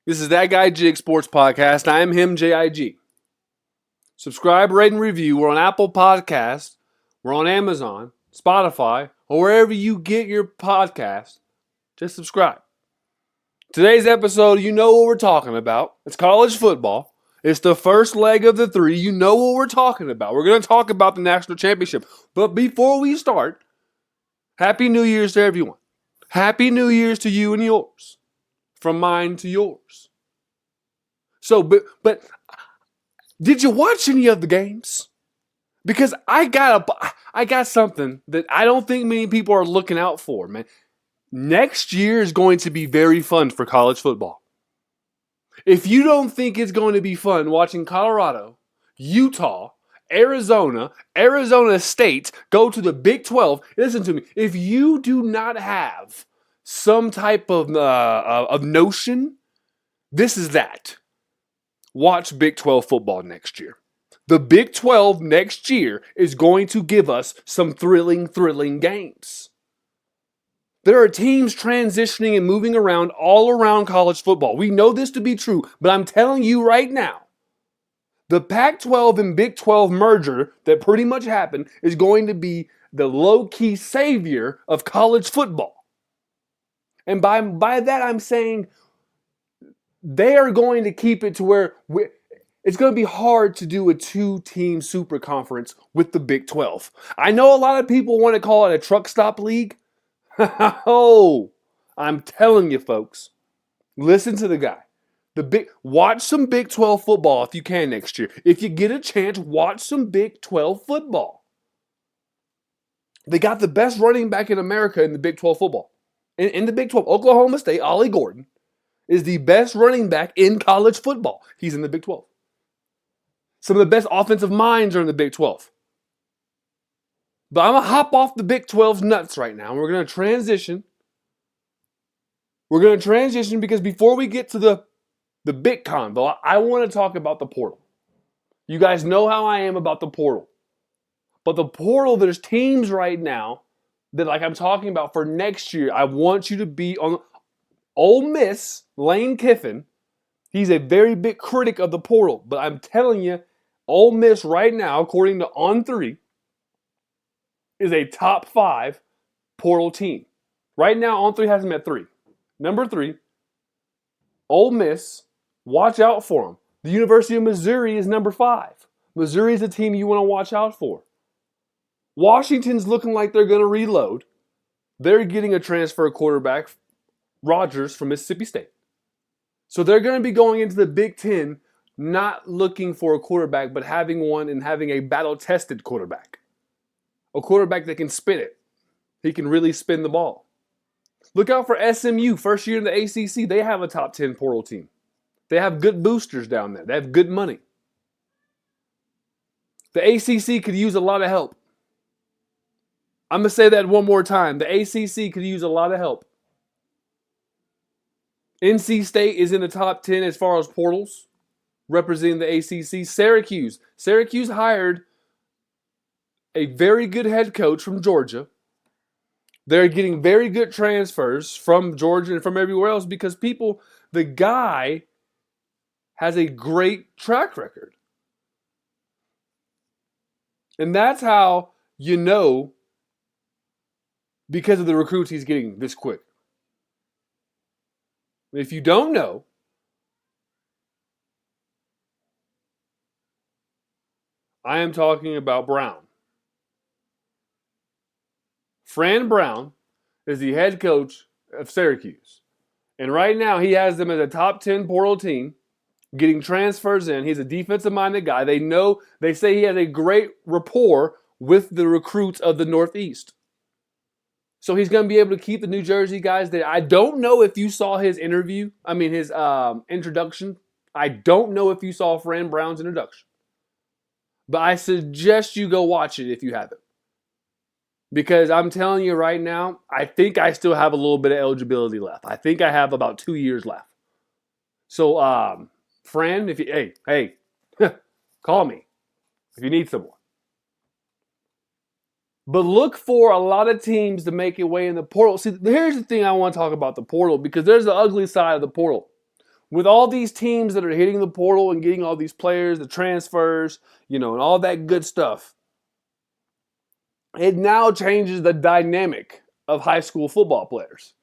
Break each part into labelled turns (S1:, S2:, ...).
S1: This is That Guy Jig Sports Podcast. I am him, JIG. Subscribe, rate, and review. We're on Apple Podcasts. We're on Amazon, Spotify, or wherever you get your podcast. Just subscribe. Today's episode, you know what we're talking about. It's college football. It's the first leg of the three. You know what we're talking about. We're going to talk about the national championship. But before we start, Happy New Year's to everyone. Happy New Year's to you and yours. From mine to yours. So, but did you watch any of the games? Because I got something that I don't think many people are looking out for, man. Next year is going to be very fun for college football. If you don't think it's going to be fun watching Colorado, Utah, Arizona State go to the Big 12, listen to me. If you do not have some type of notion, this is that. Watch Big 12 football next year. The Big 12 next year is going to give us some thrilling games. There are teams transitioning and moving around all around college football. We know this to be true, but I'm telling you right now, the Pac-12 and Big 12 merger that pretty much happened is going to be the low-key savior of college football. And by that I'm saying they are going to keep it to where it's going to be hard to do a two-team super conference with the Big 12. I know a lot of people want to call it a truck stop league. Oh, I'm telling you folks, listen to the guy. Watch some Big 12 football if you can next year. If you get a chance, watch some Big 12 football. They got the best running back in America in the Big 12 football. In the Big 12, Oklahoma State, Ollie Gordon, is the best running back in college football. He's in the Big 12. Some of the best offensive minds are in the Big 12. But I'm going to hop off the Big 12's nuts right now. We're going to transition. We're going to transition because before we get to the big convo, I want to talk about the portal. You guys know how I am about the portal. But the portal, there's teams right now that, like I'm talking about for next year, I want you to be on. Ole Miss, Lane Kiffin, he's a very big critic of the portal. But I'm telling you, Ole Miss right now, according to On3, is a top 5 portal team. Right now, On3 has them at 3. Number 3, Ole Miss, watch out for them. The University of Missouri is number 5. Missouri is a team you want to watch out for. Washington's looking like they're going to reload. They're getting a transfer quarterback, Rogers from Mississippi State. So they're going to be going into the Big Ten not looking for a quarterback, but having one and having a battle-tested quarterback. A quarterback that can spin it. He can really spin the ball. Look out for SMU, first year in the ACC. They have a top 10 portal team. They have good boosters down there. They have good money. The ACC could use a lot of help. I'm going to say that one more time. The ACC could use a lot of help. NC State is in the top 10 as far as portals, representing the ACC. Syracuse hired a very good head coach from Georgia. They're getting very good transfers from Georgia and from everywhere else because the guy has a great track record. And that's how you know, because of the recruits he's getting this quick. If you don't know, I am talking about Brown. Fran Brown is the head coach of Syracuse. And right now he has them as a top 10 portal team, getting transfers in. He's a defensive-minded guy. They say he has a great rapport with the recruits of the Northeast. So he's going to be able to keep the New Jersey guys there. I don't know if you saw his introduction. I don't know if you saw Fran Brown's introduction. But I suggest you go watch it if you haven't. Because I'm telling you right now, I think I still have a little bit of eligibility left. I think I have about 2 years left. So, Fran, hey, call me if you need someone. But look for a lot of teams to make it way in the portal. See, here's the thing I want to talk about the portal, because there's the ugly side of the portal. With all these teams that are hitting the portal and getting all these players, the transfers, and all that good stuff, it now changes the dynamic of high school football players.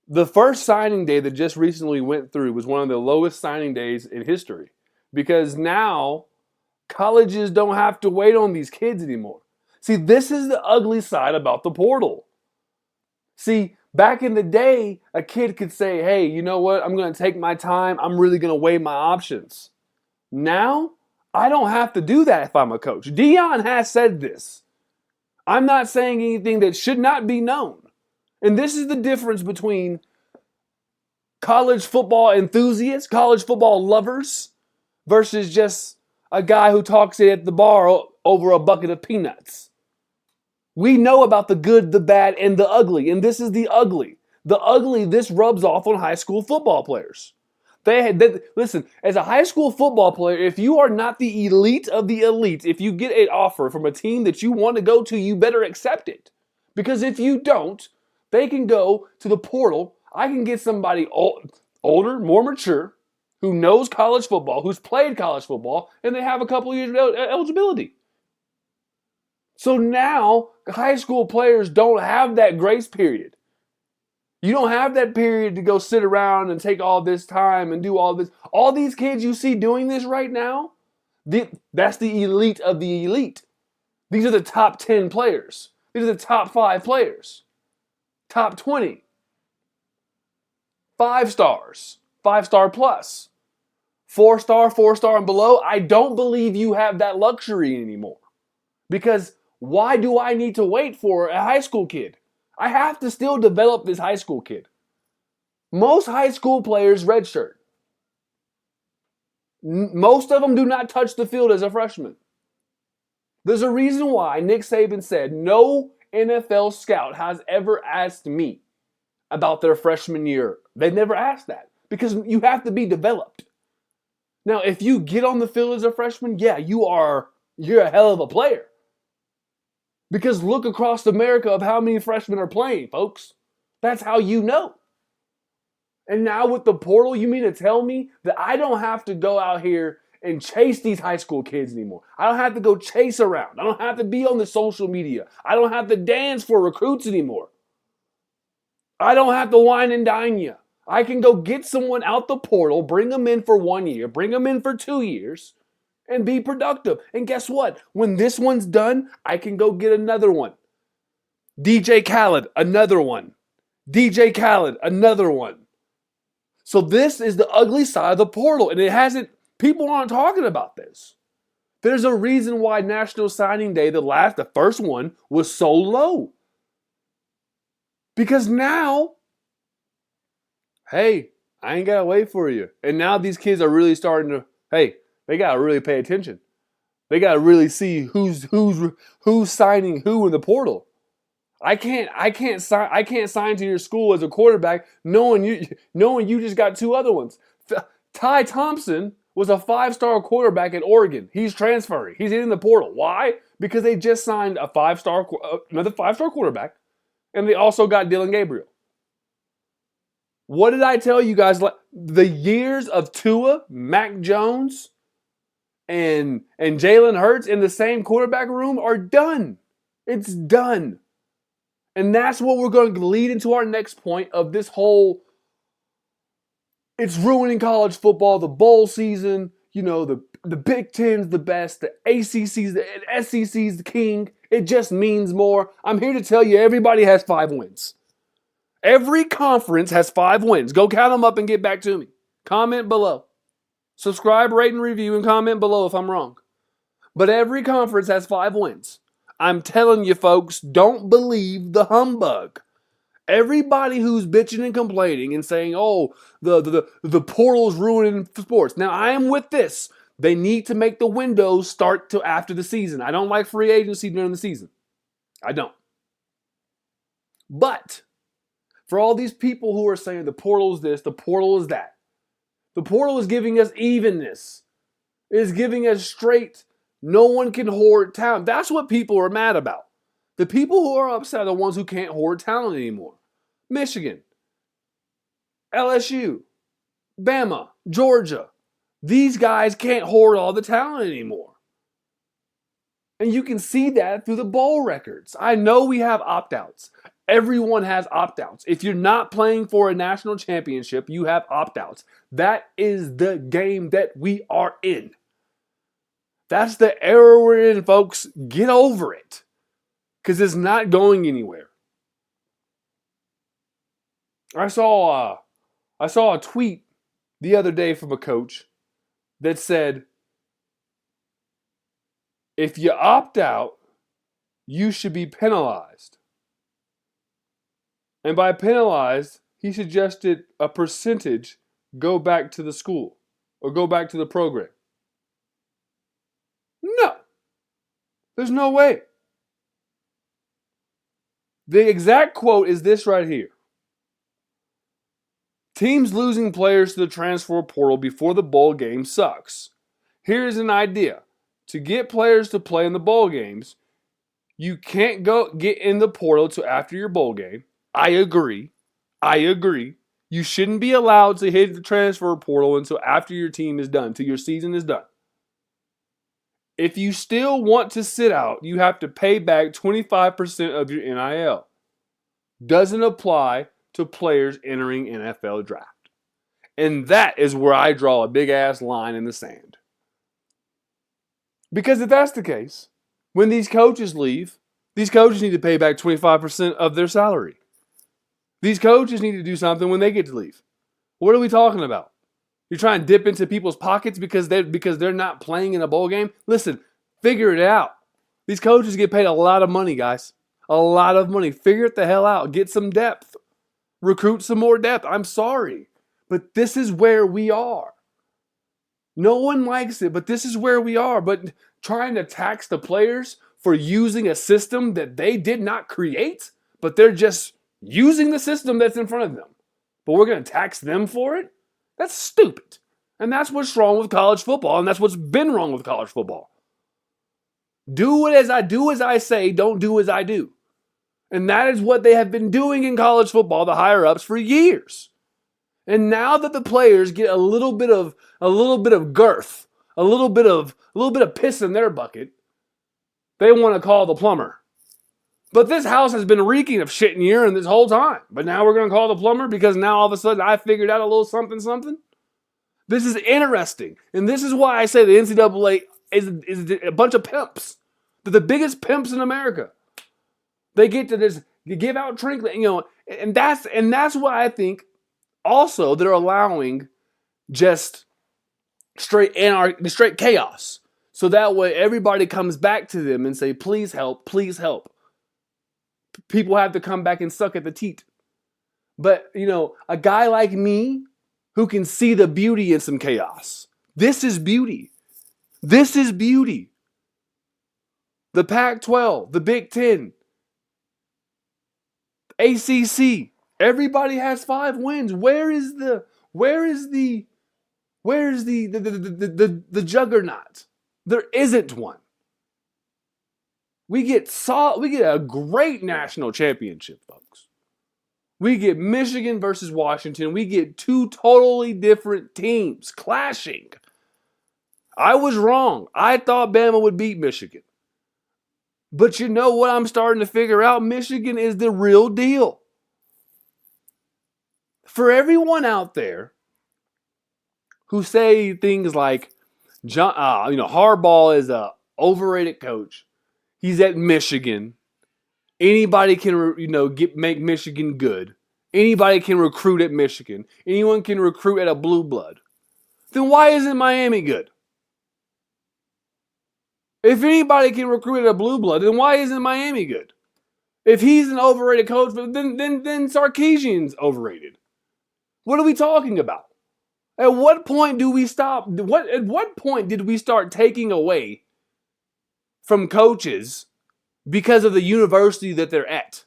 S1: The first signing day that just recently went through was one of the lowest signing days in history because now colleges don't have to wait on these kids anymore. See, this is the ugly side about the portal. See, back in the day, a kid could say, hey, you know what? I'm going to take my time. I'm really going to weigh my options. Now, I don't have to do that if I'm a coach. Deion has said this. I'm not saying anything that should not be known. And this is the difference between college football enthusiasts, college football lovers, versus just a guy who talks at the bar over a bucket of peanuts. We know about the good, the bad, and the ugly, and this is the ugly. The ugly, this rubs off on high school football players. Listen, as a high school football player, if you are not the elite of the elite, if you get an offer from a team that you want to go to, you better accept it. Because if you don't, they can go to the portal. I can get somebody older, more mature, who knows college football, who's played college football, and they have a couple of years of eligibility. So now, high school players don't have that grace period. You don't have that period to go sit around and take all this time and do all this. All these kids you see doing this right now, that's the elite of the elite. These are the top 10 players. These are the top 5 players. Top 20. 5 stars. 5-star plus. 4-star, 4-star and below. I don't believe you have that luxury anymore. Because why do I need to wait for a high school kid? I have to still develop this high school kid. Most high school players redshirt. Most of them do not touch the field as a freshman. There's a reason why Nick Saban said no NFL scout has ever asked me about their freshman year. They never asked that because you have to be developed. Now, if you get on the field as a freshman, yeah, you're a hell of a player. Because look across America of how many freshmen are playing, folks. That's how you know. And now with the portal, you mean to tell me that I don't have to go out here and chase these high school kids anymore? I don't have to go chase around. I don't have to be on the social media. I don't have to dance for recruits anymore. I don't have to wine and dine you. I can go get someone out the portal, bring them in for 1 year, bring them in for 2 years, and be productive. And guess what? When this one's done, I can go get another one. DJ Khaled, another one. DJ Khaled, another one. So this is the ugly side of the portal, and people aren't talking about this. There's a reason why National Signing Day, the first one, was so low. Because now, hey, I ain't got to wait for you. And now these kids are really starting to, they got to really pay attention. They got to really see who's signing who in the portal. I can't sign to your school as a quarterback knowing you just got 2 other ones. Ty Thompson was a 5-star quarterback at Oregon. He's transferring. He's in the portal. Why? Because they just signed another 5-star quarterback, and they also got Dylan Gabriel. What did I tell you guys? The years of Tua, Mac Jones, and Jalen Hurts in the same quarterback room are done. It's done. And that's what we're going to lead into our next point of this whole, it's ruining college football, the bowl season, the Big Ten's the best, the ACC's, the SEC's the king. It just means more. I'm here to tell you everybody has 5 wins. Every conference has 5 wins. Go count them up and get back to me. Comment below. Subscribe, rate, and review, and comment below if I'm wrong. But every conference has 5 wins. I'm telling you, folks, don't believe the humbug. Everybody who's bitching and complaining and saying, oh, the portal's ruining sports. Now, I am with this. They need to make the windows start till after the season. I don't like free agency during the season. I don't. But for all these people who are saying the portal is this, the portal is that, the portal is giving us evenness. It is giving us straight. No one can hoard talent. That's what people are mad about. The people who are upset are the ones who can't hoard talent anymore. Michigan, LSU, Bama, Georgia. These guys can't hoard all the talent anymore. And you can see that through the bowl records. I know we have opt-outs. Everyone has opt-outs. If you're not playing for a national championship, you have opt-outs. That is the game that we are in. That's the era we're in, folks. Get over it. Because it's not going anywhere. I saw a tweet the other day from a coach that said, if you opt out, you should be penalized. And by penalized, he suggested a percentage go back to the school or go back to the program. No. There's no way. The exact quote is this right here. Teams losing players to the transfer portal before the bowl game sucks. Here's an idea. To get players to play in the bowl games, you can't go get in the portal till after your bowl game. I agree. You shouldn't be allowed to hit the transfer portal until after your team is done, until your season is done. If you still want to sit out, you have to pay back 25% of your NIL. Doesn't apply to players entering NFL draft. And that is where I draw a big ass line in the sand. Because if that's the case, when these coaches leave, these coaches need to pay back 25% of their salary. These coaches need to do something when they get to leave. What are we talking about? You're trying to dip into people's pockets because they're not playing in a bowl game? Listen, figure it out. These coaches get paid a lot of money, guys. A lot of money. Figure it the hell out. Get some depth. Recruit some more depth. I'm sorry. But this is where we are. No one likes it, but this is where we are. But trying to tax the players for using a system that they did not create, but they're just using the system that's in front of them. But we're going to tax them for it? That's stupid. And that's what's wrong with college football, and that's what's been wrong with college football. Do it as I say, don't do as I do. And that is what they have been doing in college football, the higher ups, for years. And now that the players get a little bit of girth, a little bit of piss in their bucket, they want to call the plumber. But this house has been reeking of shit and urine this whole time. But now we're going to call the plumber because now all of a sudden I figured out a little something. This is interesting. And this is why I say the NCAA is a bunch of pimps. They're the biggest pimps in America. They get to this, give out trinkling, and that's why I think also they're allowing just straight anarchy, straight chaos. So that way everybody comes back to them and say, please help, please help. People have to come back and suck at the teat. But, a guy like me who can see the beauty in some chaos. This is beauty. This is beauty. The Pac-12, the Big Ten, ACC, everybody has 5 wins. Where is the juggernaut? There isn't one. We get a great national championship, folks. We get Michigan versus Washington. We get 2 totally different teams clashing. I was wrong. I thought Bama would beat Michigan. But you know what I'm starting to figure out? Michigan is the real deal. For everyone out there who say things like, Harbaugh is a overrated coach. He's at Michigan. Anybody can, make Michigan good. Anybody can recruit at Michigan. Anyone can recruit at a blue blood. Then why isn't Miami good? If anybody can recruit at a blue blood, then why isn't Miami good? If he's an overrated coach, then Sarkisian's overrated. What are we talking about? At what point do we stop? At what point did we start taking away from coaches because of the university that they're at?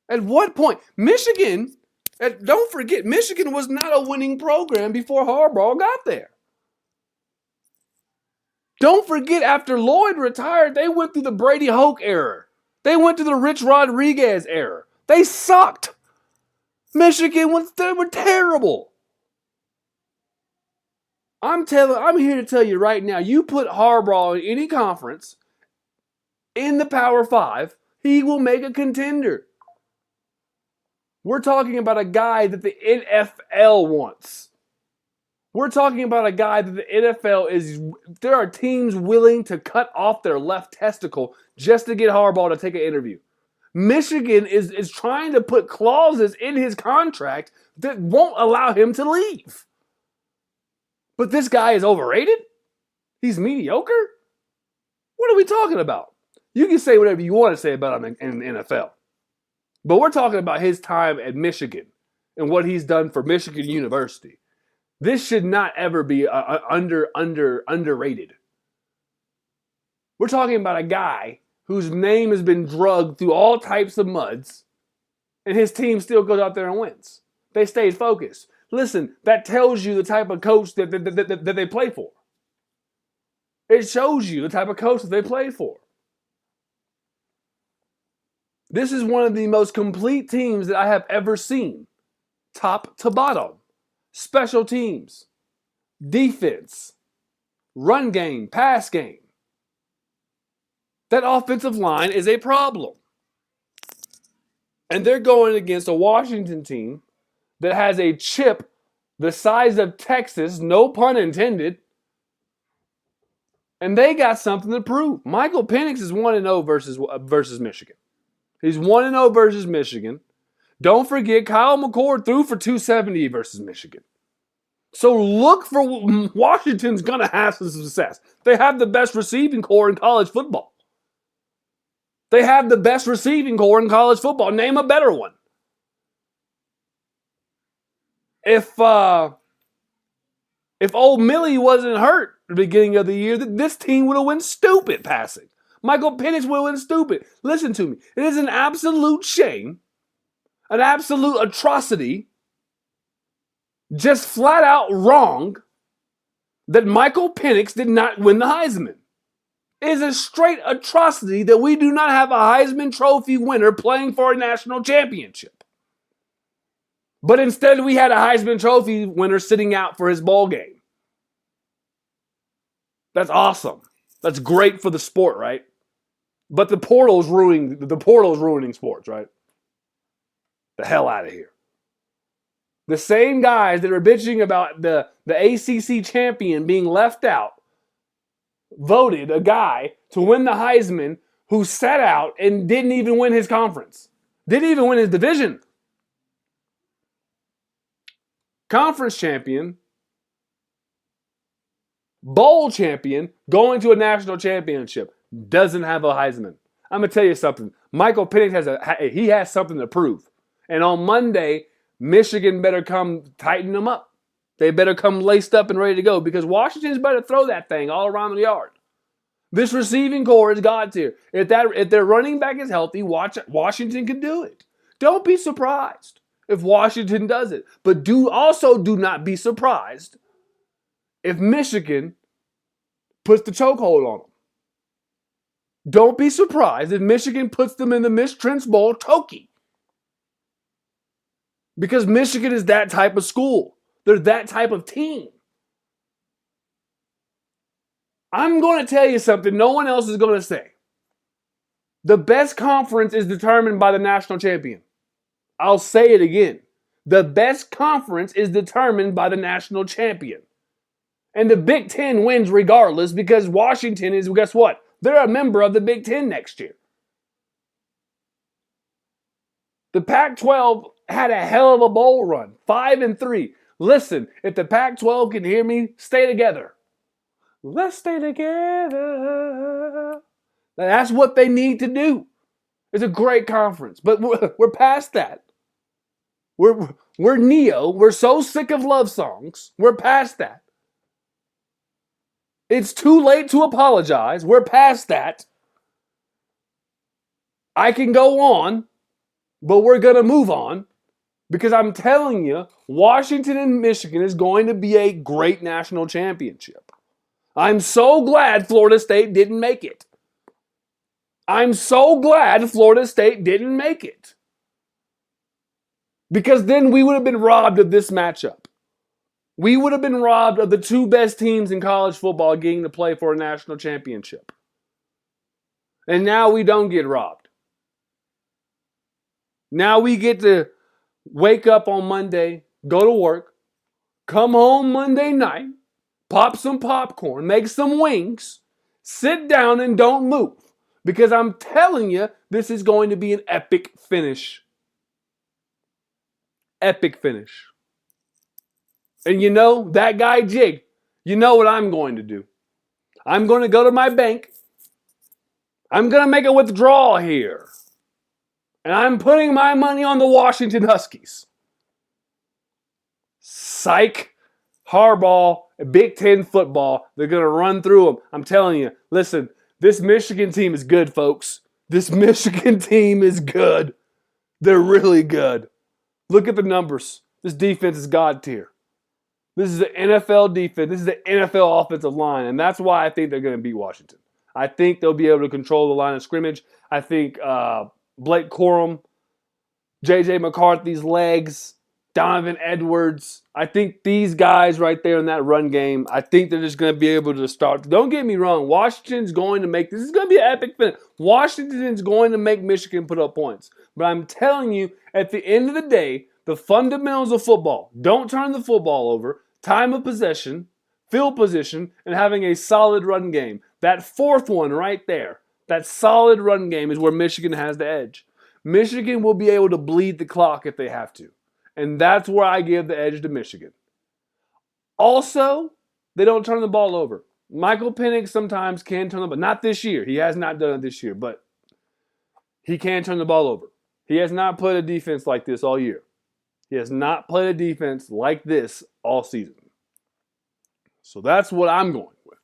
S1: At what point? Michigan, don't forget, Michigan was not a winning program before Harbaugh got there. Don't forget, after Lloyd retired, they went through the Brady Hoke era. They went through the Rich Rodriguez era. They sucked. Michigan they were terrible. I'm here to tell you right now, you put Harbaugh in any conference in the Power 5, he will make a contender. We're talking about a guy that the NFL wants. We're talking about a guy that the NFL is, there are teams willing to cut off their left testicle just to get Harbaugh to take an interview. Michigan is trying to put clauses in his contract that won't allow him to leave. But this guy is overrated? He's mediocre? What are we talking about? You can say whatever you want to say about him in the NFL. But we're talking about his time at Michigan and what he's done for Michigan University. This should not ever be underrated. We're talking about a guy whose name has been drugged through all types of muds, and his team still goes out there and wins. They stayed focused. Listen, that tells you the type of coach that they play for. It shows you the type of coach that they play for. This is one of the most complete teams that I have ever seen, top to bottom. Special teams, defense, run game, pass game. That offensive line is a problem. And they're going against a Washington team that has a chip the size of Texas, no pun intended, and they got something to prove. Michael Penix is 1-0 versus Michigan. He's 1-0 versus Michigan. Don't forget, Kyle McCord threw for 270 versus Michigan. So look for Washington's going to have some success. They have the best receiving core in college football. They have the best receiving core in college football. Name a better one. If old Millie wasn't hurt at the beginning of the year, this team would have went stupid passing. Michael Penix would have went stupid. Listen to me. It is an absolute shame, an absolute atrocity, just flat out wrong that Michael Penix did not win the Heisman. It is a straight atrocity that we do not have a Heisman Trophy winner playing for a national championship. But instead we had a Heisman Trophy winner sitting out for his bowl game. That's awesome. That's great for the sport, right? But the portal's ruining sports, right? The hell out of here. The same guys that are bitching about the ACC champion being left out voted a guy to win the Heisman who sat out and didn't even win his conference. Didn't even win his division. Conference champion, bowl champion, going to a national championship, doesn't have a Heisman. I'm going to tell you something. Michael Penix has something to prove. And on Monday, Michigan better come tighten them up. They better come laced up and ready to go because Washington's better throw that thing all around the yard. This receiving core is God tier. If their running back is healthy, Washington can do it. Don't be surprised if Washington does it. But do not be surprised if Michigan puts the chokehold on them. Don't be surprised if Michigan puts them in the Mistress Bowl chokey. Because Michigan is that type of school. They're that type of team. I'm going to tell you something no one else is going to say. The best conference is determined by the national champion. I'll say it again. The best conference is determined by the national champion. And the Big Ten wins regardless because Washington is, guess what? They're a member of the Big Ten next year. The Pac-12 had a hell of a bowl run. 5-3. Listen, if the Pac-12 can hear me, stay together. Let's stay together. That's what they need to do. It's a great conference. But we're past that. We're Neo. We're so sick of love songs. We're past that. It's too late to apologize. We're past that. I can go on, but we're going to move on because I'm telling you, Washington and Michigan is going to be a great national championship. I'm so glad Florida State didn't make it. I'm so glad Florida State didn't make it. Because then we would have been robbed of this matchup. we would have been robbed of the two best teams in college football getting to play for a national championship. And now we don't get robbed. Now we get to wake up on Monday, go to work, come home Monday night, pop some popcorn, make some wings, sit down and don't move. Because I'm telling you, this is going to be an epic finish. Epic finish. And you know, that guy Jig, you know what I'm going to do. I'm going to go to my bank. I'm going to make a withdrawal here. And I'm putting my money on the Washington Huskies. Psych. Harbaugh, Big Ten football. They're going to run through them. I'm telling you, listen, this Michigan team is good, folks. This Michigan team is good. They're really good. Look at the numbers. This defense is God tier. This is the NFL defense. This is the NFL offensive line. And that's why I think they're going to beat Washington. I think they'll be able to control the line of scrimmage. I think Blake Corum, J.J. McCarthy's legs, Donovan Edwards. I think these guys right there in that run game, I think they're just going to be able to start. Don't get me wrong. Washington's going to make, this is going to be an epic finish. Washington's going to make Michigan put up points. But I'm telling you, at the end of the day, the fundamentals of football, don't turn the football over, time of possession, field position, and having a solid run game. That fourth one right there, that solid run game is where Michigan has the edge. Michigan will be able to bleed the clock if they have to. And that's where I give the edge to Michigan. Also, they don't turn the ball over. Michael Penix sometimes can turn the ball. Not this year. He has not done it this year, but he can turn the ball over. He has not played a defense like this all year. He has not played a defense like this all season. So that's what I'm going with.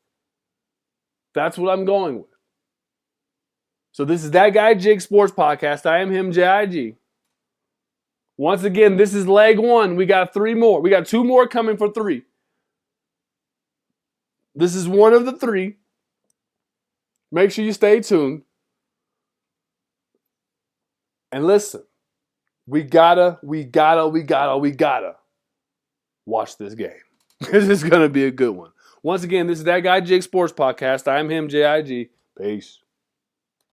S1: That's what I'm going with. So this is That Guy Jig Sports Podcast. I am him, JIG. Once again, this is leg one. We got 3 more. We got 2 more coming for 3. This is one of the 3. Make sure you stay tuned. And listen, we gotta watch this game. This is going to be a good one. Once again, this is That Guy Jig Sports Podcast. I am him, JIG. Peace.